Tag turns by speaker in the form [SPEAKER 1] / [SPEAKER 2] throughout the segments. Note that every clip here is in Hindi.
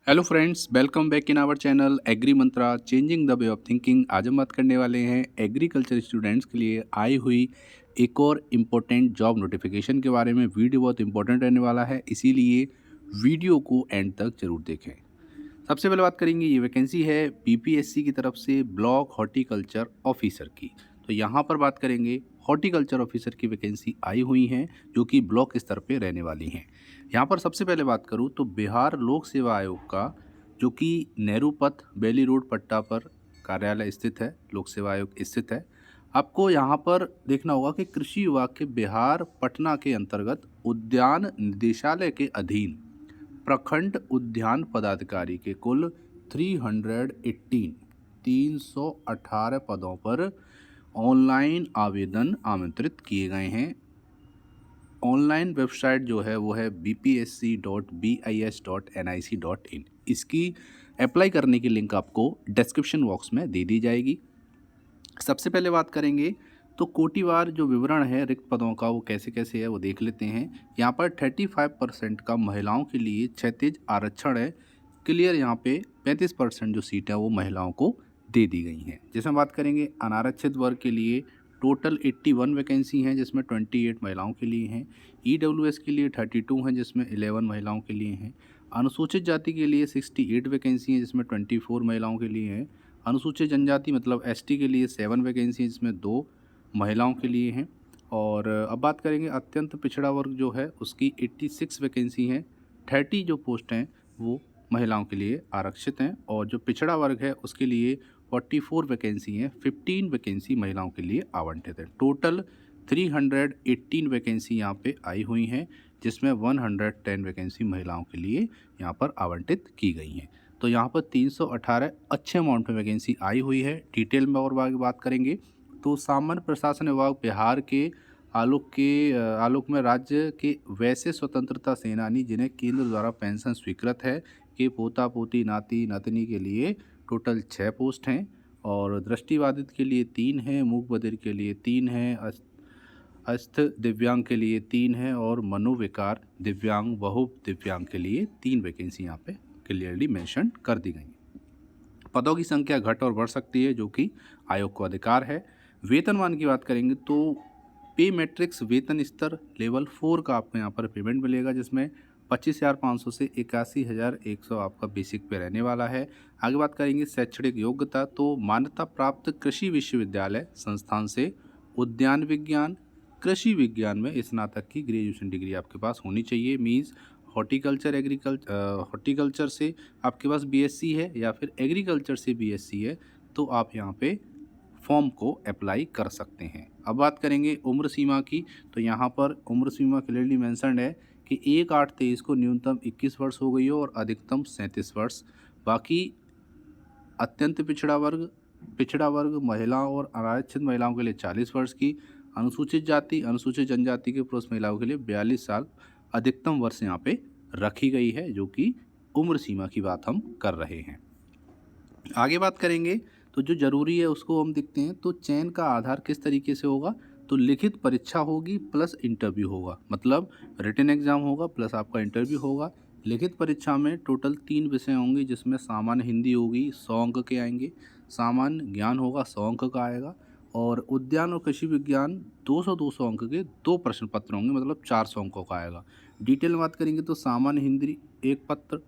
[SPEAKER 1] Hello friends, welcome back in our channel Agri Mantra changing the way of thinking. आज हम बात करने वाले हैं एग्रीकल्चर स्टूडेंट्स के लिए आई हुई एक और इम्पोर्टेंट जॉब नोटिफिकेशन के बारे में। वीडियो बहुत इंपॉर्टेंट रहने वाला है, इसीलिए वीडियो को एंड तक जरूर देखें। सबसे पहले बात करेंगे, ये वैकेंसी है बीपीएससी की तरफ से ब्लॉक हॉर्टिकल्चर ऑफिसर की। तो यहाँ पर बात करेंगे हॉर्टिकल्चर ऑफिसर की वैकेंसी आई हुई हैं जो कि ब्लॉक स्तर पे रहने वाली हैं। यहाँ पर सबसे पहले बात करूँ तो बिहार लोक सेवा आयोग का जो कि नेहरू पथ बेली रोड पट्टा पर कार्यालय स्थित है, लोक सेवा आयोग स्थित है। आपको यहाँ पर देखना होगा कि कृषि विभाग के बिहार पटना के अंतर्गत उद्यान निदेशालय के अधीन प्रखंड उद्यान पदाधिकारी के कुल 318 पदों पर ऑनलाइन आवेदन आमंत्रित किए गए हैं। ऑनलाइन वेबसाइट जो है वो है bpsc.bis.nic.in। इसकी अप्लाई करने की लिंक आपको डिस्क्रिप्शन बॉक्स में दे दी जाएगी। सबसे पहले बात करेंगे तो कोटिवार जो विवरण है रिक्त पदों का वो कैसे कैसे है वो देख लेते हैं। यहाँ पर 35% का महिलाओं के लिए क्षैतिज आरक्षण है। क्लियर, यहाँ पे 35% जो सीट है वो महिलाओं को दे दी गई हैं। जिसमें बात करेंगे अनारक्षित वर्ग के लिए टोटल 81 वैकेंसी हैं जिसमें 28 महिलाओं के लिए हैं। ईडब्ल्यूएस के लिए 32 हैं जिसमें 11 महिलाओं के लिए हैं। अनुसूचित जाति के लिए 68 वैकेंसी हैं जिसमें 24 महिलाओं के लिए हैं। अनुसूचित जनजाति मतलब एसटी के लिए 7 वैकेंसी हैं जिसमें 2 महिलाओं के लिए हैं। और अब बात करेंगे अत्यंत पिछड़ा वर्ग जो है उसकी 86 वैकेंसी हैं। 30 जो पोस्ट हैं वो महिलाओं के लिए आरक्षित हैं। और जो पिछड़ा वर्ग है उसके लिए 44 वैकेंसी हैं, 15 वैकेंसी महिलाओं के लिए आवंटित है। टोटल 318 वैकेंसी यहाँ पे आई हुई हैं जिसमें 110 वैकेंसी महिलाओं के लिए यहाँ पर आवंटित की गई हैं। तो यहाँ पर 318 अच्छे अमाउंट में वैकेंसी आई हुई है। डिटेल में और बात करेंगे तो सामान्य प्रशासन विभाग बिहार के आलोक में राज्य के वैसे स्वतंत्रता सेनानी जिन्हें केंद्र द्वारा पेंशन स्वीकृत है कि पोता पोती नाती नातनी के लिए टोटल 6 पोस्ट हैं। और दृष्टिबाधित के लिए 3 हैं, मूक बधिर के लिए 3 हैं, अस्थ दिव्यांग के लिए 3 हैं और मनोविकार दिव्यांग बहु दिव्यांग के लिए 3 वैकेंसी यहाँ पे क्लियरली मेंशन कर दी गई हैं। पदों की संख्या घट और बढ़ सकती है जो कि आयोग को अधिकार है। वेतनमान की बात करेंगे तो पे मैट्रिक्स वेतन स्तर लेवल 4 का आपको यहाँ पर पेमेंट मिलेगा जिसमें 25,500 से 81,100 आपका बेसिक पे रहने वाला है। आगे बात करेंगे शैक्षणिक योग्यता तो मान्यता प्राप्त कृषि विश्वविद्यालय संस्थान से उद्यान विज्ञान कृषि विज्ञान में स्नातक की ग्रेजुएशन डिग्री आपके पास होनी चाहिए। मीन्स हॉर्टिकल्चर से आपके पास बीएससी है या फिर एग्रीकल्चर से बीएससी है तो आप यहाँ पे फॉर्म को अप्लाई कर सकते हैं। अब बात करेंगे उम्र सीमा की तो यहाँ पर उम्र सीमा क्लियरली मेंशन्ड है कि 1/8/23 को न्यूनतम 21 वर्ष हो गई हो और अधिकतम 37 वर्ष। बाकी अत्यंत पिछड़ा वर्ग महिलाओं और आरक्षित महिलाओं के लिए 40 वर्ष की, अनुसूचित जाति अनुसूचित जनजाति के पुरुष महिलाओं के लिए 42 साल अधिकतम वर्ष यहाँ पे रखी गई है जो कि उम्र सीमा की बात हम कर रहे हैं। आगे बात करेंगे तो जो ज़रूरी है उसको हम देखते हैं। तो चयन का आधार किस तरीके से होगा तो लिखित परीक्षा होगी प्लस इंटरव्यू होगा, मतलब रिटन एग्जाम होगा प्लस आपका इंटरव्यू होगा। लिखित परीक्षा में टोटल 3 विषय होंगे जिसमें सामान्य हिंदी होगी 100 अंक के आएंगे, सामान्य ज्ञान होगा 100 अंक का आएगा और उद्यान और कृषि विज्ञान 200 अंक के 2 प्रश्न पत्र होंगे, मतलब 400 अंकों का आएगा। डिटेल में बात करेंगे तो सामान्य हिंदी एक पत्र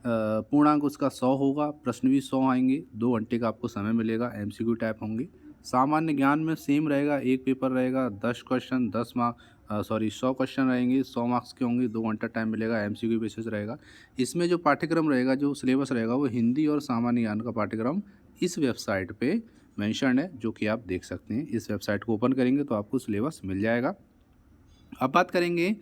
[SPEAKER 1] पूर्णांक उसका 100 होगा, प्रश्न भी 100 आएंगे, 2 घंटे का आपको समय मिलेगा, एमसीक्यू टाइप होंगे। सामान्य ज्ञान में सेम रहेगा, एक पेपर रहेगा 10 क्वेश्चन 100 क्वेश्चन रहेंगे, 100 मार्क्स के होंगे, 2 घंटा टाइम मिलेगा, एमसीक्यू बेसिस रहेगा। इसमें जो पाठ्यक्रम रहेगा जो सिलेबस रहेगा वो हिंदी और सामान्य ज्ञान का पाठ्यक्रम इस वेबसाइट पे मेंशन है जो कि आप देख सकते हैं। इस वेबसाइट को ओपन करेंगे तो आपको सिलेबस मिल जाएगा। अब बात करेंगे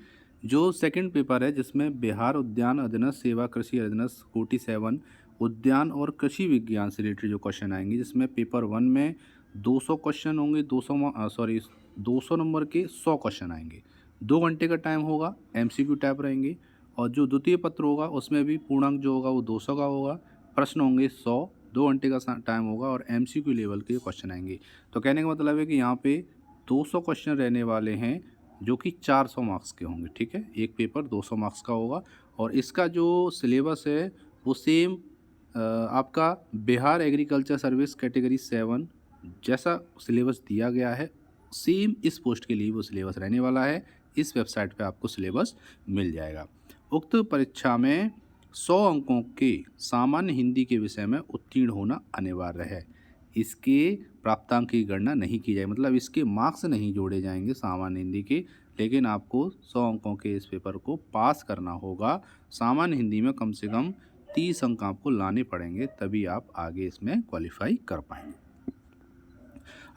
[SPEAKER 1] जो सेकंड पेपर है जिसमें बिहार उद्यान अधीनस्थ सेवा कृषि अधीनस्थ कोटि 7 उद्यान और कृषि विज्ञान से रिलेटेड जो क्वेश्चन आएंगे जिसमें पेपर 1 में 200 क्वेश्चन होंगे, 200 नंबर के 100 क्वेश्चन आएंगे, 2 घंटे का टाइम होगा, एमसीक्यू टाइप रहेंगे। और जो द्वितीय पत्र होगा उसमें भी पूर्णांक जो होगा वो 200 का होगा, प्रश्न होंगे 100, 2 घंटे का टाइम होगा और एमसीक्यू लेवल के क्वेश्चन आएंगे। तो कहने का मतलब है कि यहाँ पे 200 क्वेश्चन रहने वाले हैं जो कि 400 मार्क्स के होंगे। ठीक है, एक पेपर 200 मार्क्स का होगा और इसका जो सिलेबस है वो सेम आपका बिहार एग्रीकल्चर सर्विस कैटेगरी 7 जैसा सिलेबस दिया गया है, सेम इस पोस्ट के लिए वो सिलेबस रहने वाला है। इस वेबसाइट पे आपको सिलेबस मिल जाएगा। उक्त परीक्षा में 100 अंकों के सामान्य हिंदी के विषय में उत्तीर्ण होना अनिवार्य है। इसके प्राप्तांक की गणना नहीं की जाए, मतलब इसके मार्क्स नहीं जोड़े जाएंगे सामान्य हिंदी के, लेकिन आपको 100 अंकों के इस पेपर को पास करना होगा। सामान्य हिंदी में कम से कम 30 अंक आपको लाने पड़ेंगे, तभी आप आगे इसमें क्वालिफाई कर पाएंगे।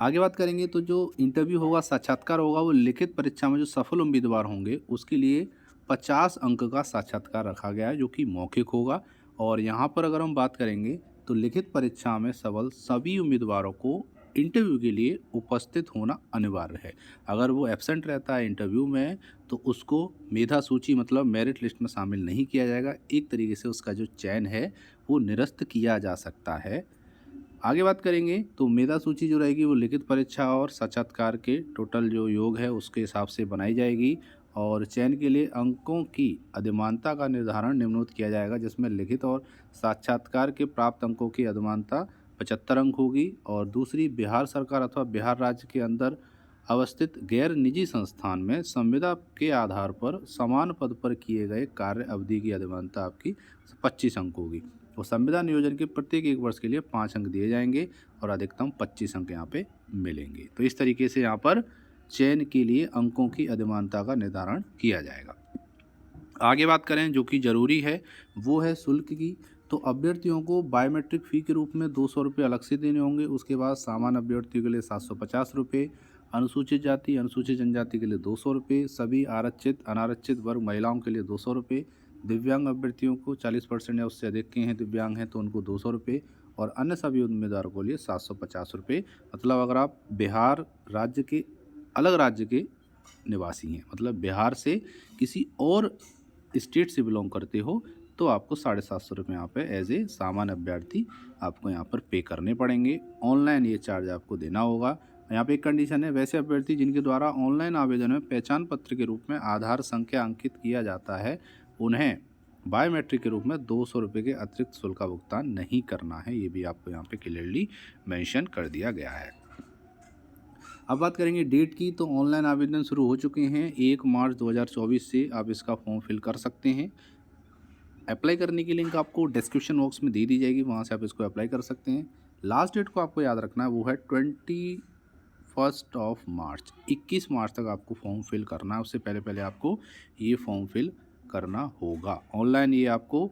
[SPEAKER 1] आगे बात करेंगे तो जो इंटरव्यू होगा, साक्षात्कार होगा, वो लिखित परीक्षा में जो सफल उम्मीदवार होंगे उसके लिए 50 अंक का साक्षात्कार रखा गया है, जो कि मौखिक होगा। और यहाँ पर अगर हम बात करेंगे तो लिखित परीक्षा में सफल सभी उम्मीदवारों को इंटरव्यू के लिए उपस्थित होना अनिवार्य है। अगर वो एब्सेंट रहता है इंटरव्यू में तो उसको मेधा सूची मतलब मेरिट लिस्ट में शामिल नहीं किया जाएगा। एक तरीके से उसका जो चयन है वो निरस्त किया जा सकता है। आगे बात करेंगे तो मेधा सूची जो रहेगी वो लिखित परीक्षा और साक्षात्कार के टोटल जो योग है उसके हिसाब से बनाई जाएगी। और चयन के लिए अंकों की अधिमानता का निर्धारण निम्नलिखित किया जाएगा, जिसमें लिखित और साक्षात्कार के प्राप्त अंकों की अधिमानता 75 अंक होगी। और दूसरी, बिहार सरकार अथवा बिहार राज्य के अंदर अवस्थित गैर निजी संस्थान में संविदा के आधार पर समान पद पर किए गए कार्य अवधि की अधिमानता आपकी 25 अंक होगी। और संविदा नियोजन के प्रत्येक 1 वर्ष के लिए 5 अंक दिए जाएंगे और अधिकतम 25 अंक यहाँ पे मिलेंगे। तो इस तरीके से यहाँ पर चयन के लिए अंकों की अधिमानता का निर्धारण किया जाएगा। आगे बात करें जो कि ज़रूरी है वो है शुल्क की। तो अभ्यर्थियों को बायोमेट्रिक फ़ी के रूप में 200 रुपये अलग से देने होंगे। उसके बाद सामान्य अभ्यर्थियों के लिए 750 रुपये, अनुसूचित जाति अनुसूचित जनजाति के लिए 200 रुपये, सभी आरक्षित अनारक्षित वर्ग महिलाओं के लिए 200 रुपये, दिव्यांग अभ्यर्थियों को 40% या उससे अधिक के हैं दिव्यांग हैं तो उनको 200 रुपये, और अन्य सभी उम्मीदवारों के लिए 750 रुपये। मतलब अगर आप बिहार राज्य के अलग राज्य के निवासी हैं, मतलब बिहार से किसी और स्टेट से बिलोंग करते हो, तो आपको 750 रुपये यहाँ पे एज ए सामान्य अभ्यर्थी आपको यहाँ पर पे करने पड़ेंगे। ऑनलाइन ये चार्ज आपको देना होगा। यहाँ पे एक कंडीशन है, वैसे अभ्यर्थी जिनके द्वारा ऑनलाइन आवेदन में पहचान पत्र के रूप में आधार संख्या अंकित किया जाता है, उन्हें बायोमेट्रिक के रूप में 200 रुपये के अतिरिक्त शुल्क का भुगतान नहीं करना है। ये भी आपको यहाँ पे क्लियरली मेंशन कर दिया गया है। अब बात करेंगे डेट की। तो ऑनलाइन आवेदन शुरू हो चुके हैं। 1 मार्च 2024 से आप इसका फॉर्म फिल कर सकते हैं। अप्लाई करने की लिंक आपको डिस्क्रिप्शन बॉक्स में दे दी जाएगी, वहाँ से आप इसको अप्लाई कर सकते हैं। लास्ट डेट को आपको याद रखना है, वो है 21 मार्च। 21 मार्च तक आपको फॉर्म फिल करना है। उससे पहले आपको ये फॉर्म फिल करना होगा। ऑनलाइन ये आपको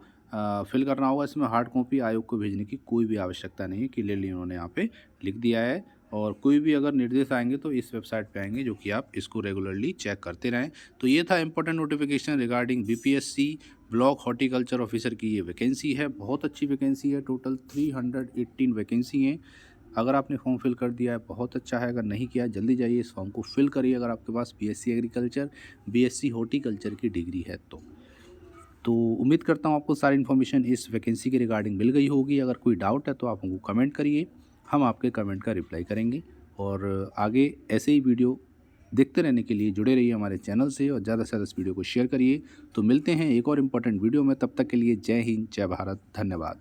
[SPEAKER 1] फिल करना होगा। इसमें हार्ड कॉपी आयोग को भेजने की कोई भी आवश्यकता नहीं है, क्लियरली उन्होंने यहाँ पे लिख दिया है। और कोई भी अगर निर्देश आएंगे तो इस वेबसाइट पे आएंगे, जो कि आप इसको रेगुलरली चेक करते रहें। तो ये था important notification regarding BPSC block horticulture officer की ये वैकेंसी है। बहुत अच्छी वैकेंसी है। टोटल 318 वैकेंसी हैं। अगर आपने फॉर्म फिल कर दिया है बहुत अच्छा है, अगर नहीं किया जल्दी जाइए इस फॉर्म को फिल करिए। अगर आपके पास बीएससी एग्रीकल्चर बीएससी हॉर्टिकल्चर की डिग्री है तो उम्मीद करता हूँ आपको सारी इन्फॉर्मेशन इस वैकेंसी के रिगार्डिंग मिल गई होगी। अगर कोई डाउट है तो आप हमको कमेंट करिए, हम आपके कमेंट का रिप्लाई करेंगे। और आगे ऐसे ही वीडियो देखते रहने के लिए जुड़े रहिए हमारे चैनल से, और ज़्यादा से ज़्यादा इस वीडियो को शेयर करिए। तो मिलते हैं एक और इम्पोर्टेंट वीडियो में, तब तक के लिए जय हिंद जय भारत, धन्यवाद।